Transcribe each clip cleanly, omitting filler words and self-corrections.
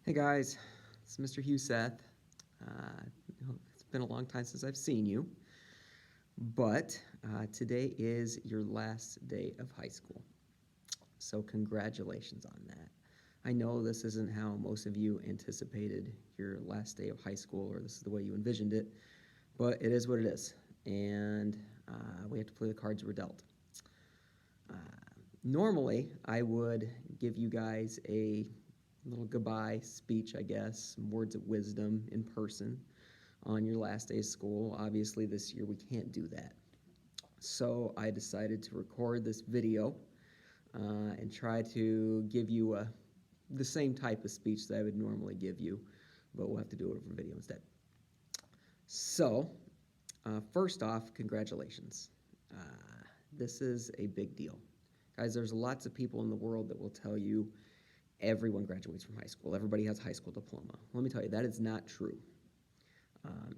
Hey guys, it's Mr. Hugh Seth. It's been a long time since I've seen you, but today is your last day of high school. So, congratulations on that. I know this isn't how most of you anticipated your last day of high school, or this is the way you envisioned it, but it is what it is, and we have to play the cards we're dealt. Uh, Normally, I would give you guys a little goodbye speech, I guess, some words of wisdom in person on your last day of school. Obviously, this year we can't do that. So I decided to record this video and try to give you the same type of speech that I would normally give you, but we'll have to do it over video instead. So, first off, congratulations. Uh, this is a big deal. Guys, there's lots of people in the world that will tell you everyone graduates from high school. Everybody has a high school diploma. Let me tell you, that is not true.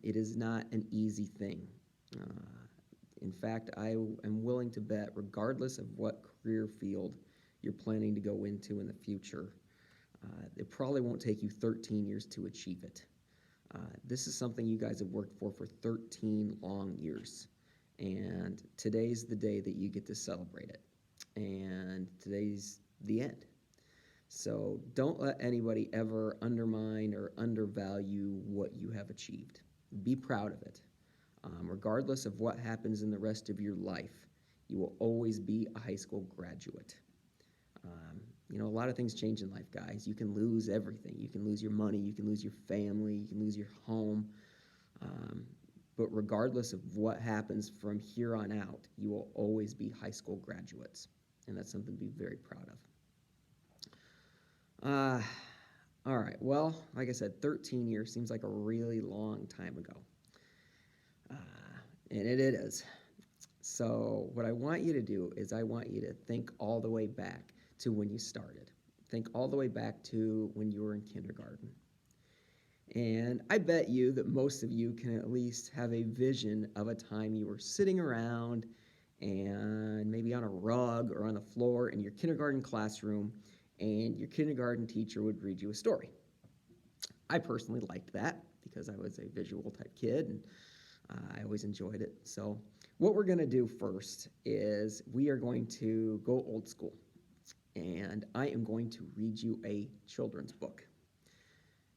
It is not an easy thing. In fact, I am willing to bet, regardless of what career field you're planning to go into in the future, it probably won't take you 13 years to achieve it. This is something you guys have worked for 13 long years. And today's the day that you get to celebrate it. And today's the end. So don't let anybody ever undermine or undervalue what you have achieved. Be proud of it. Regardless of what happens in the rest of your life, you will always be a high school graduate. A lot of things change in life, guys. You can lose everything. You can lose your money. You can lose your family. You can lose your home. But regardless of what happens from here on out, you will always be high school graduates. And that's something to be very proud of. All right. Well, like I said, 13 years seems like a really long time ago. And it is. So what I want you to do is I want you to think all the way back to when you started. Think all the way back to when you were in kindergarten. And I bet you that most of you can at least have a vision of a time you were sitting around and maybe on a rug or on the floor in your kindergarten classroom, and your kindergarten teacher would read you a story. I personally liked that because I was a visual type kid, and I always enjoyed it. So what we're going to do first is we are going to go old school, and I am going to read you a children's book.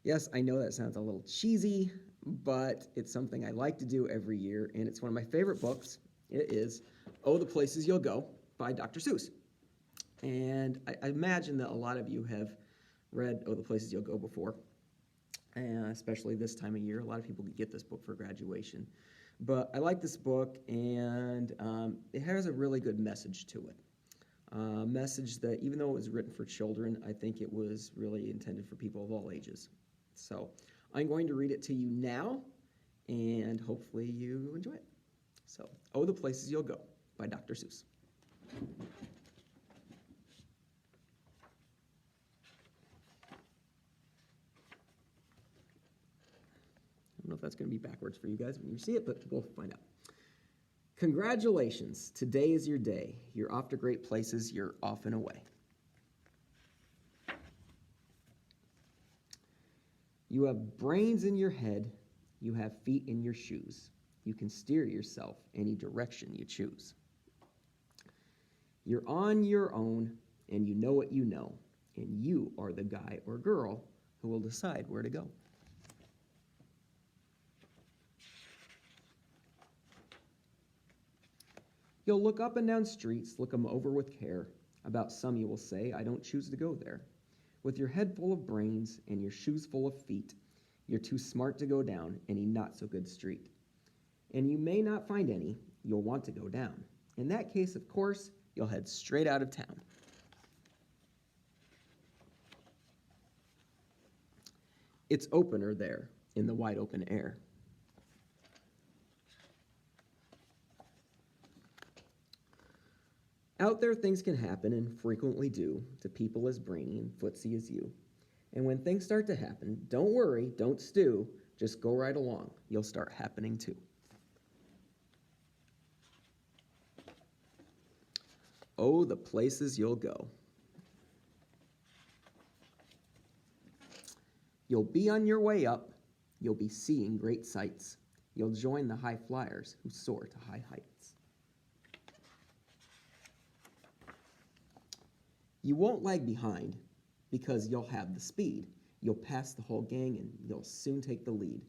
Yes, I know that sounds a little cheesy, but it's something I like to do every year, and it's one of my favorite books. It is Oh, the Places You'll Go by Dr. Seuss. And I imagine that a lot of you have read Oh, the Places You'll Go before, especially this time of year. A lot of people get this book for graduation. But I like this book, and it has a really good message to it. A message that, even though it was written for children, I think it was really intended for people of all ages. So I'm going to read it to you now, and hopefully you enjoy it. So, Oh, the Places You'll Go by Dr. Seuss. I don't know if that's going to be backwards for you guys when you see it, but we'll find out. Congratulations. Today is your day. You're off to great places. You're off and away. You have brains in your head. You have feet in your shoes. You can steer yourself any direction you choose. You're on your own, and you know what you know, and you are the guy or girl who will decide where to go. You'll look up and down streets, look 'em over with care. About some you will say, I don't choose to go there. With your head full of brains and your shoes full of feet, you're too smart to go down any not-so-good street. And you may not find any you'll want to go down. In that case, of course, you'll head straight out of town. It's opener there in the wide open air. Out there things can happen, and frequently do, to people as brainy and footsy as you. And when things start to happen, don't worry, don't stew, just go right along. You'll start happening too. Oh, the places you'll go. You'll be on your way up. You'll be seeing great sights. You'll join the high flyers who soar to high heights. You won't lag behind because you'll have the speed. You'll pass the whole gang and you'll soon take the lead.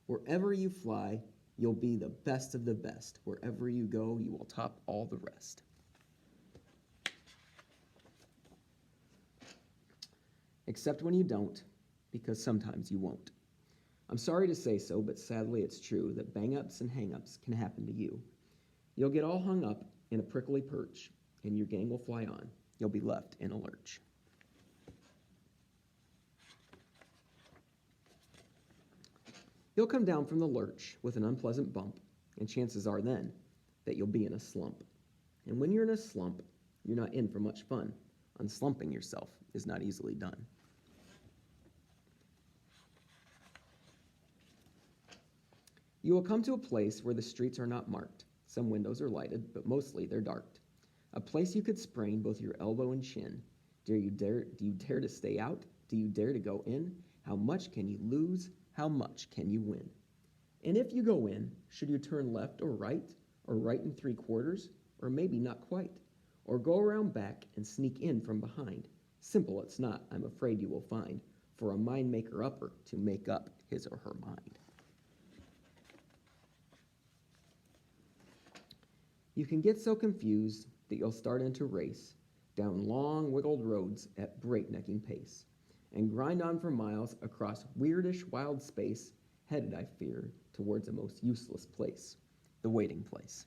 Wherever you fly, you'll be the best of the best. Wherever you go, you will top all the rest. Except when you don't, because sometimes you won't. I'm sorry to say so, but sadly it's true that bang-ups and hang-ups can happen to you. You'll get all hung up in a prickly perch, and your gang will fly on. You'll be left in a lurch. You'll come down from the lurch with an unpleasant bump, and chances are then that you'll be in a slump. And when you're in a slump, you're not in for much fun. Unslumping yourself is not easily done. You will come to a place where the streets are not marked. Some windows are lighted, but mostly they're darked. A place you could sprain both your elbow and shin. Do you dare to stay out? Do you dare to go in? How much can you lose? How much can you win? And if you go in, should you turn left or right in 3/4, or maybe not quite? Or go around back and sneak in from behind? Simple it's not, I'm afraid you will find, for a mind maker upper to make up his or her mind. You can get so confused that you'll start into race down long, wiggled roads at breaknecking pace, and grind on for miles across weirdish wild space, headed, I fear, towards a most useless place, the waiting place.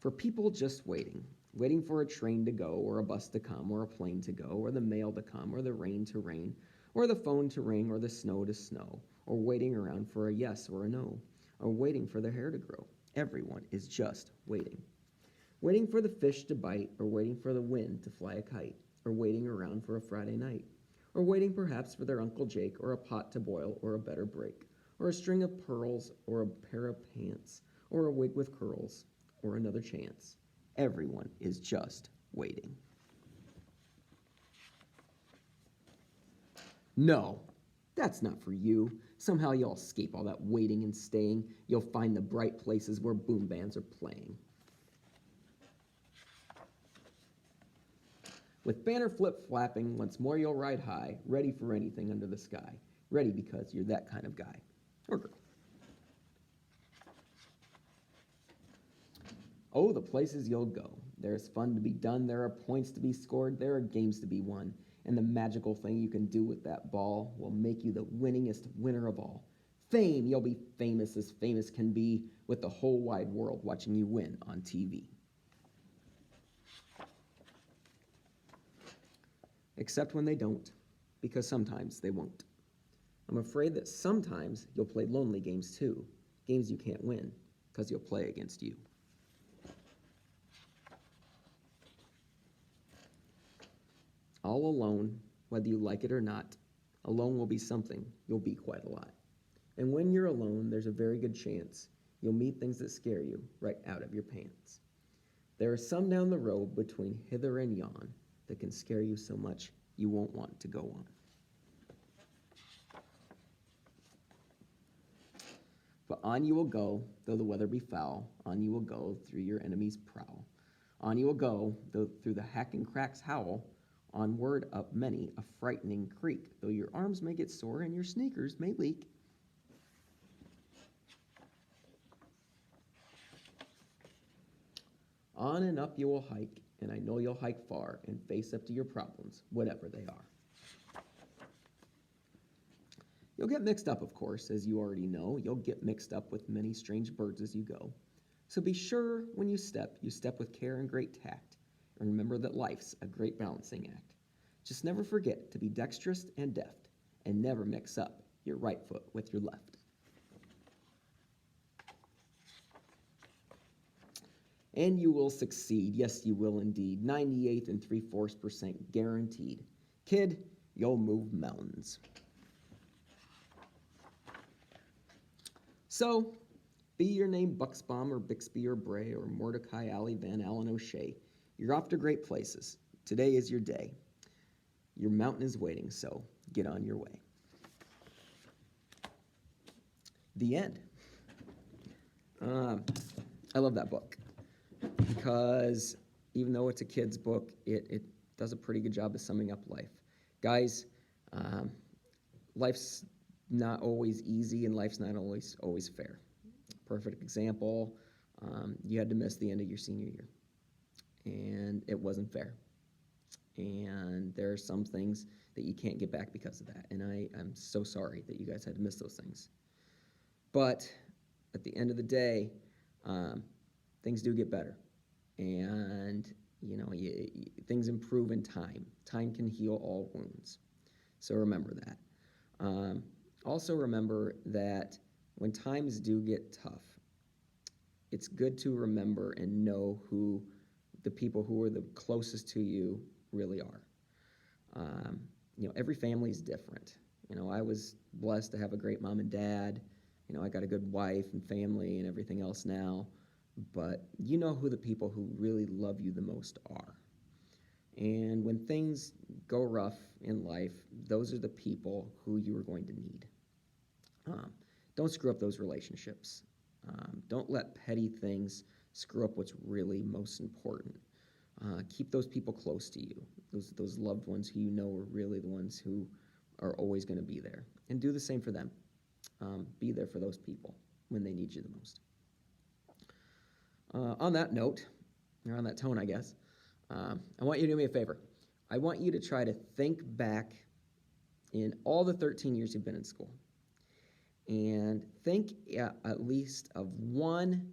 For people just waiting for a train to go, or a bus to come, or a plane to go, or the mail to come, or the rain to rain, or the phone to ring, or the snow to snow, or waiting around for a yes or a no, or waiting for their hair to grow. Everyone is just waiting. Waiting for the fish to bite, or waiting for the wind to fly a kite, or waiting around for a Friday night, or waiting perhaps for their Uncle Jake, or a pot to boil, or a better break, or a string of pearls, or a pair of pants, or a wig with curls, or another chance. Everyone is just waiting. No, that's not for you. Somehow you'll escape all that waiting and staying. You'll find the bright places where boom bands are playing. With banner flip-flapping, once more you'll ride high, ready for anything under the sky. Ready because you're that kind of guy or girl. Oh, the places you'll go. There's fun to be done, there are points to be scored, there are games to be won. And the magical thing you can do with that ball will make you the winningest winner of all. Fame, you'll be famous as famous can be, with the whole wide world watching you win on TV. Except when they don't, because sometimes they won't. I'm afraid that sometimes you'll play lonely games too, games you can't win, because you'll play against you. All alone, whether you like it or not, alone will be something, you'll be quite a lot. And when you're alone, there's a very good chance you'll meet things that scare you right out of your pants. There are some down the road between hither and yon that can scare you so much you won't want to go on. But on you will go, though the weather be foul. On you will go through your enemy's prowl. On you will go, though through the hacking cracks howl. Onward up many a frightening creek, though your arms may get sore and your sneakers may leak. On and up you will hike, and I know you'll hike far and face up to your problems, whatever they are. You'll get mixed up, of course, as you already know. You'll get mixed up with many strange birds as you go. So be sure when you step with care and great tact, and remember that life's a great balancing act. Just never forget to be dexterous and deft, and never mix up your right foot with your left. And you will succeed, yes you will indeed, 98 3/4% guaranteed. Kid, you'll move mountains. So, be your name Buxbaum or Bixby or Bray or Mordecai Alley Van Allen O'Shea, you're off to great places. Today is your day. Your mountain is waiting, so get on your way. The end. I love that book because even though it's a kid's book, it does a pretty good job of summing up life. Guys, life's not always easy and life's not always fair. Perfect example, you had to miss the end of your senior year, and it wasn't fair. And there are some things that you can't get back because of that, and I'm so sorry that you guys had to miss those things. But at the end of the day, things do get better, and things improve in time. Time can heal all wounds, so remember that. Also remember that when times do get tough, it's good to remember and know who the people who are the closest to you really are. Every family is different. I was blessed to have a great mom and dad. I got a good wife and family and everything else now. But you know who the people who really love you the most are. And when things go rough in life, those are the people who you are going to need. Don't screw up those relationships. Don't let petty things screw up what's really most important. Keep those people close to you, those loved ones who you know are really the ones who are always going to be there. And do the same for them. Be there for those people when they need you the most. On that note, or on that tone, I guess, I want you to do me a favor. I want you to try to think back in all the 13 years you've been in school and think at least of one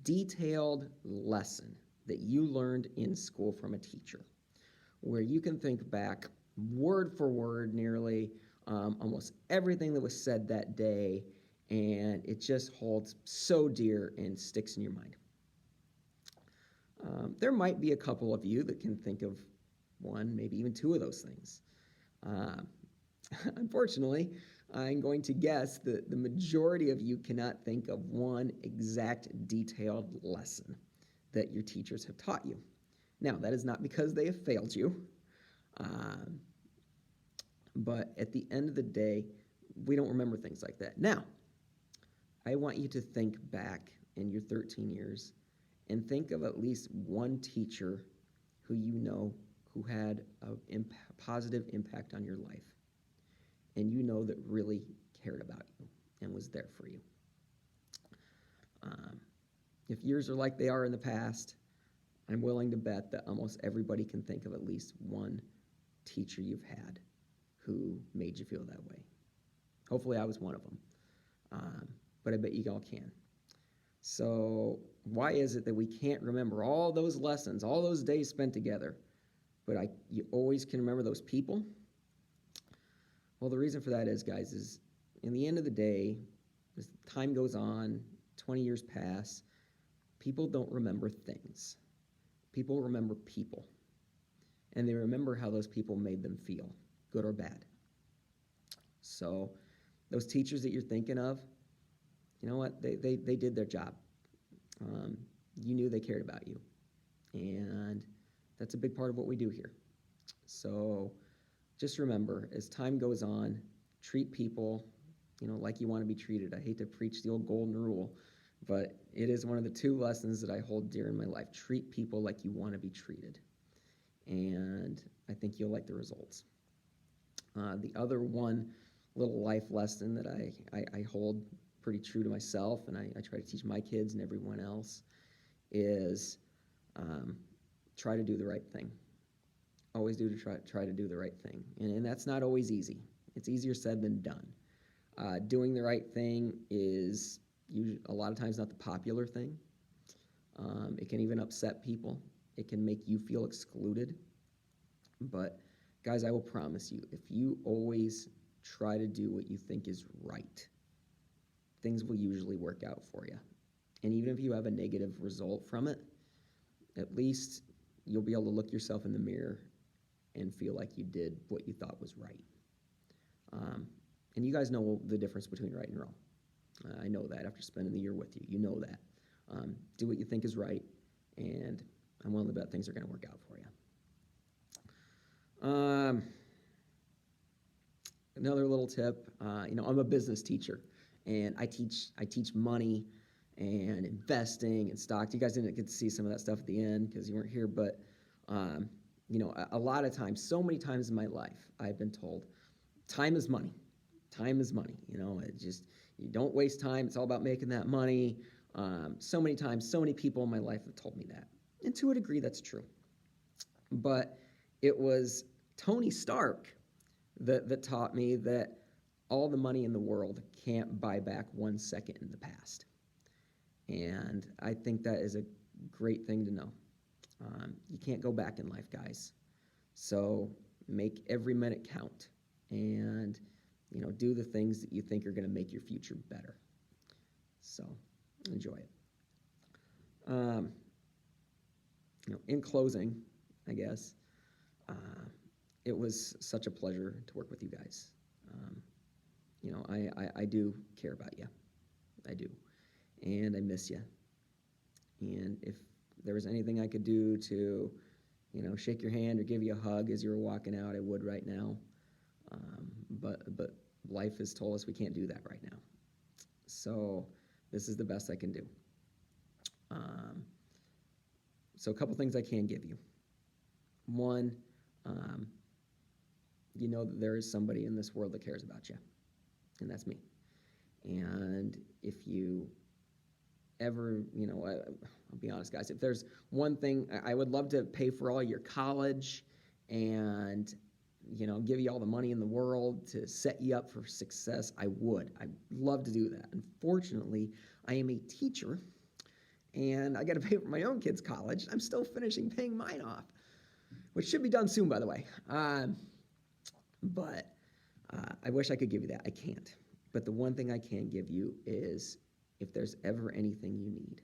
detailed lesson that you learned in school from a teacher, where you can think back word for word nearly almost everything that was said that day, and it just holds so dear and sticks in your mind. There might be a couple of you that can think of one, maybe even two of those things. Unfortunately, I'm going to guess that the majority of you cannot think of one exact detailed lesson that your teachers have taught you. Now, that is not because they have failed you, but at the end of the day, we don't remember things like that. Now, I want you to think back in your 13 years and think of at least one teacher who you know who had a positive impact on your life, and you know that really cared about you and was there for you. If years are like they are in the past, I'm willing to bet that almost everybody can think of at least one teacher you've had who made you feel that way. Hopefully I was one of them, but I bet you all can. So why is it that we can't remember all those lessons, all those days spent together, but you always can remember those people? Well, the reason for that is, guys, is in the end of the day, as time goes on, 20 years pass, people don't remember things. People remember people. And they remember how those people made them feel, good or bad. So those teachers that you're thinking of, you know what? They did their job. You knew they cared about you. And that's a big part of what we do here. So just remember, as time goes on, treat people, like you want to be treated. I hate to preach the old golden rule, but it is one of the two lessons that I hold dear in my life. Treat people like you want to be treated. And I think you'll like the results. The other one little life lesson that I hold pretty true to myself, and I try to teach my kids and everyone else, is try to do the right thing. Always try to do the right thing. And that's not always easy. It's easier said than done. Doing the right thing is a lot of times not the popular thing. It can even upset people. It can make you feel excluded. But guys, I will promise you, if you always try to do what you think is right, things will usually work out for you. And even if you have a negative result from it, at least you'll be able to look yourself in the mirror and feel like you did what you thought was right. And you guys know the difference between right and wrong. I know that after spending the year with you. You know that. Do what you think is right, and I'm willing to bet things are going to work out for you. another little tip. I'm a business teacher, and I teach money and investing and stocks. You guys didn't get to see some of that stuff at the end because you weren't here, but um, a lot of times, so many times in my life, I've been told, time is money. Time is money. You don't waste time. It's all about making that money. So many times, so many people in my life have told me that, and to a degree, that's true. But it was Tony Stark that taught me that all the money in the world can't buy back 1 second in the past. And I think that is a great thing to know. You can't go back in life, guys. So make every minute count and, do the things that you think are going to make your future better. So enjoy it. Um, in closing, I guess, uh, it was such a pleasure to work with you guys. I do care about you. I do. And I miss you. And if there was anything I could do to, shake your hand or give you a hug as you were walking out, I would right now. But life has told us we can't do that right now. So this is the best I can do. So a couple things I can give you. One, that there is somebody in this world that cares about you, and that's me. And if you ever, I'll be honest, guys, if there's one thing, I would love to pay for all your college and, give you all the money in the world to set you up for success. I would. I'd love to do that. Unfortunately, I am a teacher, and I got to pay for my own kids' college. I'm still finishing paying mine off, which should be done soon, by the way. But I wish I could give you that. I can't. But the one thing I can give you is if there's ever anything you need,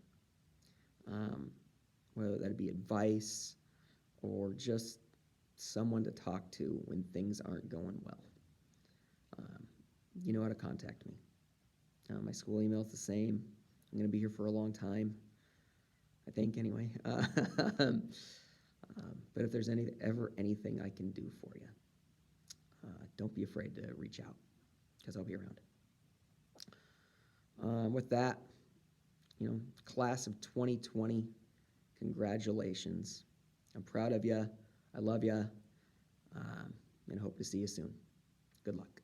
whether that be advice or just someone to talk to when things aren't going well, you know how to contact me. My school email is the same. I'm going to be here for a long time, I think, anyway. But if there's ever anything I can do for you, don't be afraid to reach out because I'll be around. With that, class of 2020, congratulations. I'm proud of you. I love you, and hope to see you soon. Good luck.